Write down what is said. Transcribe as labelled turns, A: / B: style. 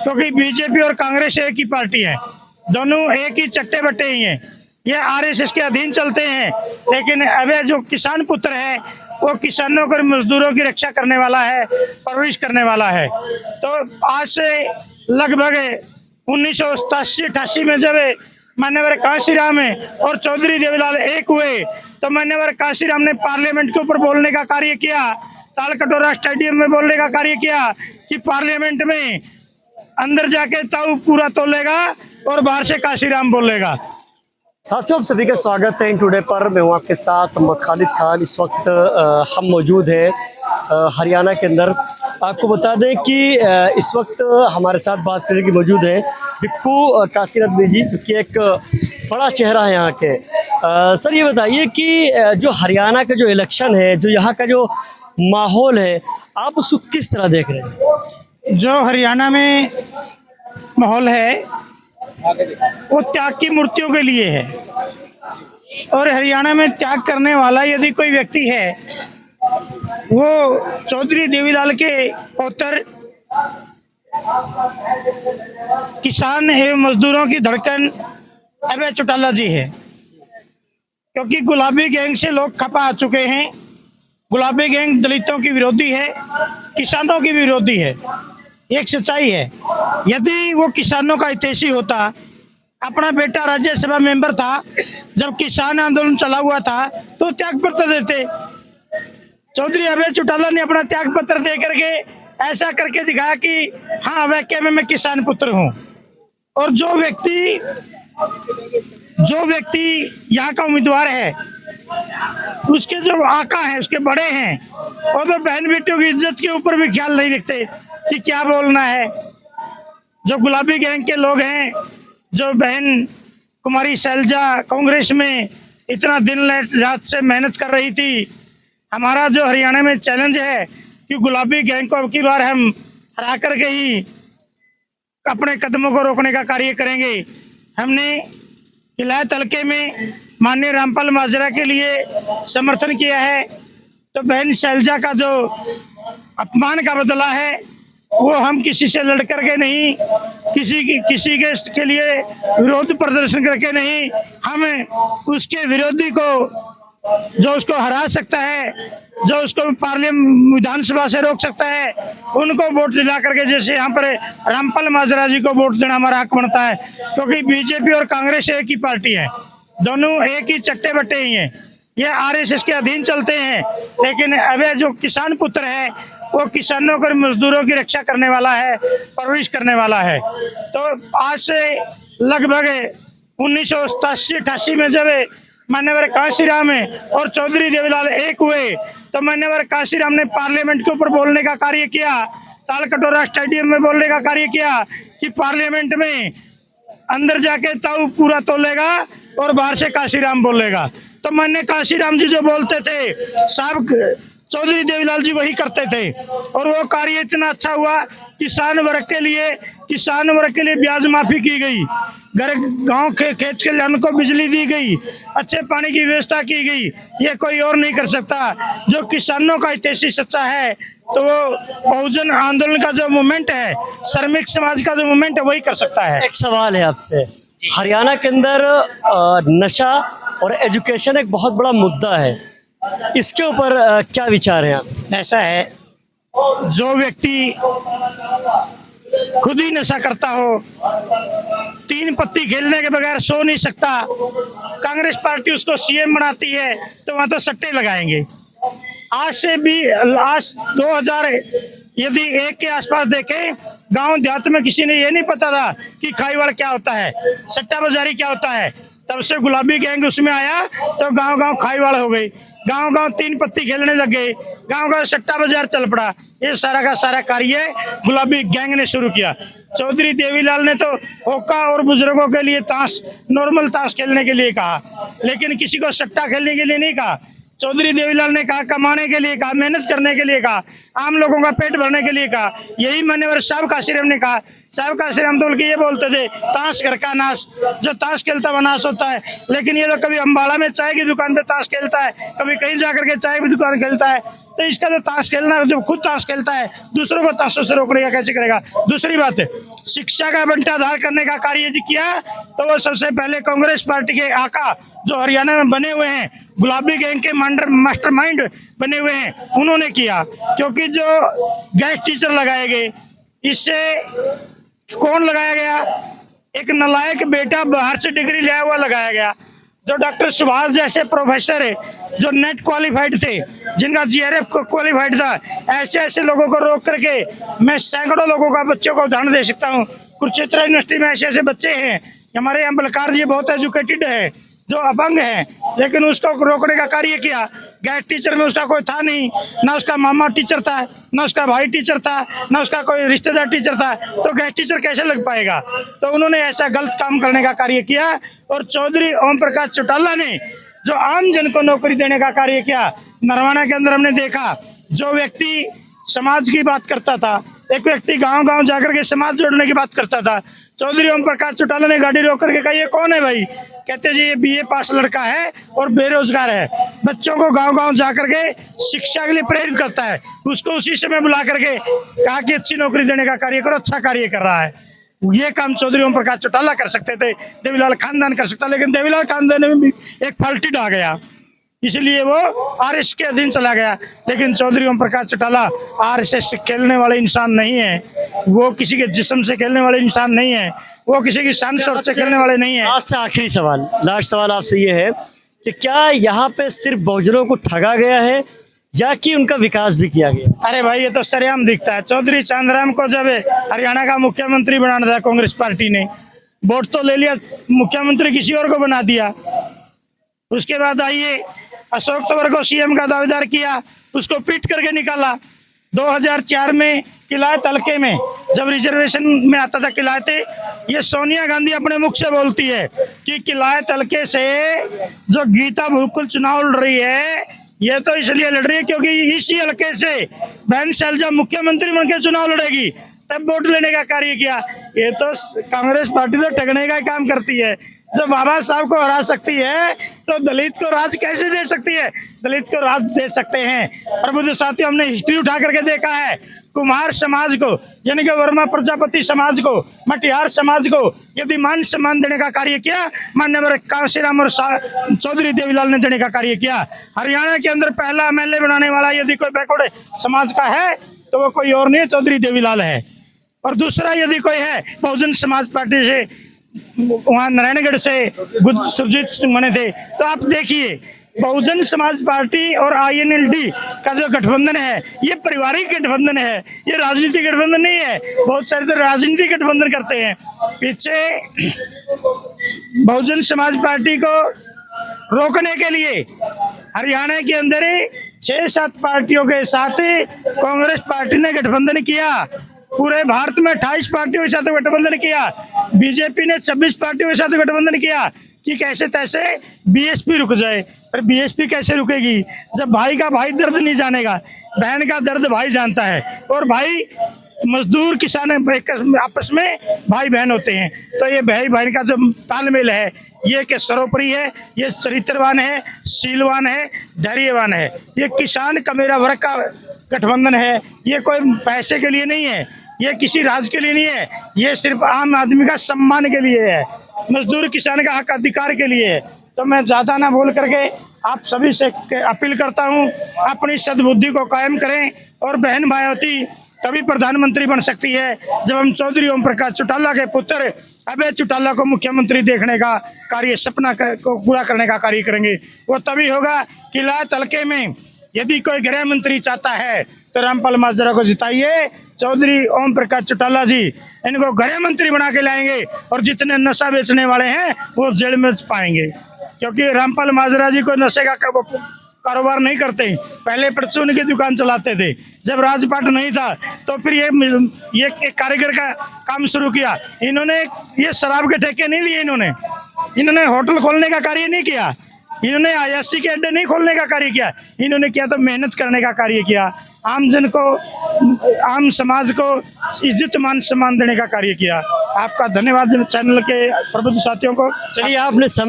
A: क्योंकि बीजेपी और कांग्रेस एक ही पार्टी है, दोनों एक ही चट्टे बट्टे ही हैं। ये आरएसएस के अधीन चलते हैं। लेकिन अब जो किसान पुत्र है वो किसानों और मजदूरों की रक्षा करने वाला है, परवरिश करने वाला है। तो आज से लगभग 1987-88 में जब मान्यवर कांशीराम और चौधरी देवीलाल एक हुए तो मान्यवर कांशीराम ने पार्लियामेंट के ऊपर बोलने का कार्य किया, तालकटोरा स्टेडियम में बोलने का कार्य किया कि पार्लियामेंट में अंदर जाके ताऊ पूरा तोलेगा और बाहर से कांशीराम बोलेगा।
B: साथियों, आप सभी का स्वागत है इन टुडे पर। मैं हूँ आपके साथ मोहम्मद खालिद खान। इस वक्त हम मौजूद हैं हरियाणा के अंदर। आपको बता दें कि इस वक्त हमारे साथ बात करने की मौजूद है भिक्खू काशीनाथ जी, जो एक बड़ा चेहरा है यहाँ के। सर, ये बताइए कि जो हरियाणा का जो इलेक्शन है, जो यहाँ का जो माहौल है, आप उसको किस तरह देख रहे हैं?
A: जो हरियाणा में माहौल है वो त्याग की मूर्तियों के लिए है, और हरियाणा में त्याग करने वाला यदि कोई व्यक्ति है वो चौधरी देवीलाल के पौत्र, किसान एवं मजदूरों की धड़कन अभय चौटाला जी है। क्योंकि गुलाबी गैंग से लोग खपा आ चुके हैं। गुलाबी गैंग दलितों की विरोधी है, किसानों की विरोधी है, एक सच्चाई है। यदि वो किसानों का हितैषी होता, अपना बेटा राज्यसभा मेंबर था, जब किसान आंदोलन चला हुआ था तो त्याग पत्र देते। चौधरी अभय चौटाला ने अपना त्याग पत्र दे करके ऐसा करके दिखाया कि हाँ, वाकई में मैं किसान पुत्र हूँ। और जो व्यक्ति यहाँ का उम्मीदवार है, उसके जो आका है, उसके बड़े हैं, और तो बहन बेटियों की इज्जत के ऊपर भी ख्याल नहीं रखते कि क्या बोलना है। जो गुलाबी गैंग के लोग हैं, जो बहन कुमारी शैलजा कांग्रेस में इतना दिन रात से मेहनत कर रही थी। हमारा जो हरियाणा में चैलेंज है कि गुलाबी गैंग को अब की बार हम हरा करके ही अपने कदमों को रोकने का कार्य करेंगे। हमने हिलायत हल्के में माननीय रामपाल माजरा के लिए समर्थन किया है। तो बहन शैलजा का जो अपमान का बदला है वो हम किसी से लड़ करके नहीं, किसी के लिए विरोध प्रदर्शन करके नहीं, हम उसके विरोधी को, जो उसको हरा सकता है, जो उसको पार्लियामेंट विधानसभा से रोक सकता है, उनको वोट दिला करके, जैसे यहाँ पर रामपाल माजरा जी को वोट देना हमारा हक बनता है। क्योंकि बीजेपी और कांग्रेस एक ही पार्टी है, दोनों एक ही चट्टे बट्टे ही हैं। ये आरएसएस के अधीन चलते हैं। लेकिन अब जो किसान पुत्र है वो किसानों और मजदूरों की रक्षा करने वाला है, परवरिश करने वाला है। तो आज से लगभग 1987-88 में जब मान्यवर कांशीराम और चौधरी देवीलाल एक हुए तो मान्यवर कांशीराम ने पार्लियामेंट के ऊपर बोलने का कार्य किया, तालकटोरा स्टेडियम में बोलने का कार्य किया कि पार्लियामेंट में अंदर जाके ताऊ पूरा तोलेगा और बाहर से कांशीराम बोलेगा। तो मान्य कांशीराम जी जो बोलते थे, साहब चौधरी देवीलाल जी वही करते थे, और वो कार्य इतना अच्छा हुआ। किसान वर्ग के लिए ब्याज माफी की गई, गांव खेत के लान को बिजली दी गई, अच्छे पानी की व्यवस्था की गई। ये कोई और नहीं कर सकता। जो किसानों का हितैषी सच्चा है तो वो बहुजन आंदोलन का जो मूवमेंट है, श्रमिक समाज का जो मूवमेंट है, वही कर सकता है।
B: एक सवाल है आपसे, हरियाणा के अंदर नशा और एजुकेशन एक बहुत बड़ा मुद्दा है, इसके ऊपर क्या विचार है आप?
A: ऐसा है, जो व्यक्ति खुद ही नशा करता हो, 3 पत्ती खेलने के बगैर सो नहीं सकता, कांग्रेस पार्टी उसको सीएम बनाती है तो वहां तो सट्टे लगाएंगे। आज से भी 2001 के आसपास देखें, गांव देहात में किसी ने ये नहीं पता था कि खाईवाड़ क्या होता है, सट्टा बाजारी क्या होता है। तब से गुलाबी गैंग उसमें आया तो गांव खाईवाड़ हो गई, गांव 3 पत्ती खेलने लग गए, गांव सट्टा बाजार चल पड़ा। ये सारा का सारा कार्य गुलाबी गैंग ने शुरू किया। चौधरी देवीलाल ने तो होका और बुजुर्गों के लिए ताश, नॉर्मल ताश खेलने के लिए कहा, लेकिन किसी को सट्टा खेलने के लिए नहीं कहा। चौधरी देवीलाल ने कहा कमाने के लिए कहा, मेहनत करने के लिए कहा, आम लोगों का पेट भरने के लिए कहा। यही मान्यवर साहब काशीराम ने कहा। साहब काशीराम तो ये बोलते थे, ताश घर का नाश, जो ताश खेलता वह नाश होता है। लेकिन ये लोग कभी अम्बाला में चाय की दुकान पे ताश खेलता है, कभी कहीं जाकर के चाय की दुकान खेलता है। तो इसका तो ताश खेलना है, जो खुद ताश खेलता है दूसरों को ताशों से रोकने का कैसे करेगा। दूसरी बात, शिक्षा का बंटाधार करने का कार्य यदि किया तो वो सबसे पहले कांग्रेस पार्टी के आका जो हरियाणा में बने हुए हैं, गुलाबी गैंग के मास्टरमाइंड बने हुए हैं, उन्होंने किया। क्योंकि जो गेस्ट टीचर लगाए गए, इससे कौन लगाया गया? एक नालायक बेटा बाहर से डिग्री लिया हुआ लगाया गया। जो डॉक्टर सुभाष जैसे प्रोफेसर है, जो नेट क्वालिफाइड थे, जिनका जीआरएफ क्वालिफाइड था, ऐसे ऐसे लोगों को रोक करके मैं सैकड़ों लोगों का बच्चों को उदाहरण दे सकता हूँ। कुरुक्षेत्र यूनिवर्सिटी में ऐसे ऐसे बच्चे हैं। हमारे यहाँ बलकार जी बहुत एजुकेटेड है, जो अपंग है, लेकिन उसको रोकने का कार्य किया। गेस्ट टीचर में उसका कोई था नहीं, ना उसका मामा टीचर था, ना उसका भाई टीचर था, ना उसका कोई रिश्तेदार टीचर था, तो गेस्ट टीचर कैसे लग पाएगा? तो उन्होंने ऐसा गलत काम करने का कार्य किया। और चौधरी ओम प्रकाश चौटाला ने जो आम जन को नौकरी देने का कार्य किया, नरवाना के अंदर हमने देखा, जो व्यक्ति समाज की बात करता था, एक व्यक्ति गांव गांव जाकर के समाज जोड़ने की बात करता था, चौधरी ओम प्रकाश चौटाला ने गाड़ी रोक करके कहा ये कौन है भाई? कहते जी ये बीए पास लड़का है और बेरोजगार है, बच्चों को गांव गांव जाकर के शिक्षा के लिए प्रेरित करता है। उसको उसी समय बुला करके कहा कि अच्छी नौकरी देने का कार्य करो, अच्छा कार्य कर रहा है। ये काम चौधरी ओम प्रकाश चौटाला कर सकते थे, देवीलाल खानदान कर सकता, लेकिन देवीलाल खानदान में भी एक फाल्टी आ गया, इसलिए वो आरएसएस के अधीन चला गया। लेकिन चौधरी ओम प्रकाश चौटाला आरएसएस से खेलने वाले इंसान नहीं है, वो किसी के जिस्म से खेलने वाले इंसान नहीं है, वो किसी की शान शौकत से खेलने वाले नहीं है।
B: आपसे आखिरी सवाल, लास्ट सवाल आपसे ये है कि क्या यहाँ पे सिर्फ बहुजनों को ठगा गया है या कि उनका विकास भी किया गया?
A: अरे भाई ये तो सरेआम दिखता है। चौधरी चांदराम को जब हरियाणा का मुख्यमंत्री बनाना था कांग्रेस पार्टी ने, वोट तो ले लिया, मुख्यमंत्री किसी और को बना दिया। उसके बाद आइए अशोक तंवर को सीएम का दावेदार किया, उसको पीट करके निकाला। 2004 में किलायत हल्के में जब रिजर्वेशन में आता था किलायते, ये सोनिया गांधी अपने मुख से बोलती है कि किलायत हल्के से जो गीता बिल्कुल चुनाव लड़ रही है, ये तो इसलिए लड़ रही है क्योंकि इसी हल्के से बहन शैलजा मुख्यमंत्री बनकर चुनाव लड़ेगी, तब वोट लेने का कार्य किया। ये तो कांग्रेस पार्टी तो ठगने का ही काम करती है। जब बाबा साहब को हरा सकती है तो दलित को राज कैसे दे सकती है? दलित को राज दे सकते हैं। प्रबुद्ध साथियों, हमने हिस्ट्री उठा करके देखा है, कुमार समाज को यानी कि वर्मा प्रजापति समाज को, मटिहार समाज को यदि मान सम्मान देने का कार्य किया, मान्यवर कांशीराम और चौधरी देवीलाल ने देने का कार्य किया। हरियाणा के अंदर पहला एमएलए बनाने वाला यदि कोई बैकवर्ड समाज का है तो वो कोई और नहीं, चौधरी देवीलाल है। और दूसरा यदि कोई है बहुजन समाज पार्टी से, वहाँ नारायणगढ़ से सुरजीत सिंह बने थे, तो आप देखिए बहुजन समाज पार्टी और आईएनएलडी का जो गठबंधन है, ये पारिवारिक गठबंधन है, ये राजनीतिक गठबंधन नहीं है। बहुत सारे तो राजनीतिक गठबंधन करते हैं। पीछे बहुजन समाज पार्टी को रोकने के लिए हरियाणा के अंदर 6-7 पार्टियों के साथ कांग्रेस पार्टी ने गठबंधन किया। पूरे भारत में 28 पार्टियों के साथ गठबंधन किया। बीजेपी ने 26 पार्टियों के साथ गठबंधन किया कि कैसे तैसे बीएसपी रुक जाए। पर बीएसपी कैसे रुकेगी जब भाई का भाई दर्द नहीं जानेगा? बहन का दर्द भाई जानता है, और भाई मजदूर किसान आपस में भाई बहन होते हैं। तो ये भाई बहन का जो तालमेल है, ये के सर्वोपरि है, ये चरित्रवान है, शीलवान है, धैर्यवान है। ये किसान का मेरा वर्ग का गठबंधन है। ये कोई पैसे के लिए नहीं है, ये किसी राज के लिए नहीं है, ये सिर्फ आम आदमी का सम्मान के लिए है, मजदूर किसान का हक अधिकार के लिए है। तो मैं ज़्यादा ना बोल करके आप सभी से अपील करता हूँ, अपनी सद्बुद्धि को कायम करें। और बहन मायावती तभी प्रधानमंत्री बन सकती है जब हम चौधरी ओम प्रकाश चौटाला के पुत्र अभय चौटाला को मुख्यमंत्री देखने का कार्य, सपना को पूरा करने का कार्य करेंगे। वो तभी होगा। किलायत हल्के में यदि कोई गृह मंत्री चाहता है तो रामपाल माजरा को जिताइए। चौधरी ओम प्रकाश चौटाला जी इनको गृह मंत्री बना के लाएंगे, और जितने नशा बेचने वाले हैं वो जेल में पाएंगे। क्योंकि रामपाल माजरा जी को नशे का कारोबार नहीं करते। पहले परचून की दुकान चलाते थे, जब राजपाट नहीं था तो फिर ये कारीगर का काम शुरू किया। इन्होंने ये शराब के ठेके नहीं लिए, इन्होंने होटल खोलने का कार्य नहीं किया, इन्होंने आईएससी के अड्डे नहीं खोलने का कार्य किया। इन्होंने किया तो मेहनत करने का कार्य किया, आम जन को, आम समाज को इज्जत मान सम्मान देने का कार्य किया। आपका धन्यवाद चैनल के प्रबुद्ध साथियों को।
B: चलिए, आपने समय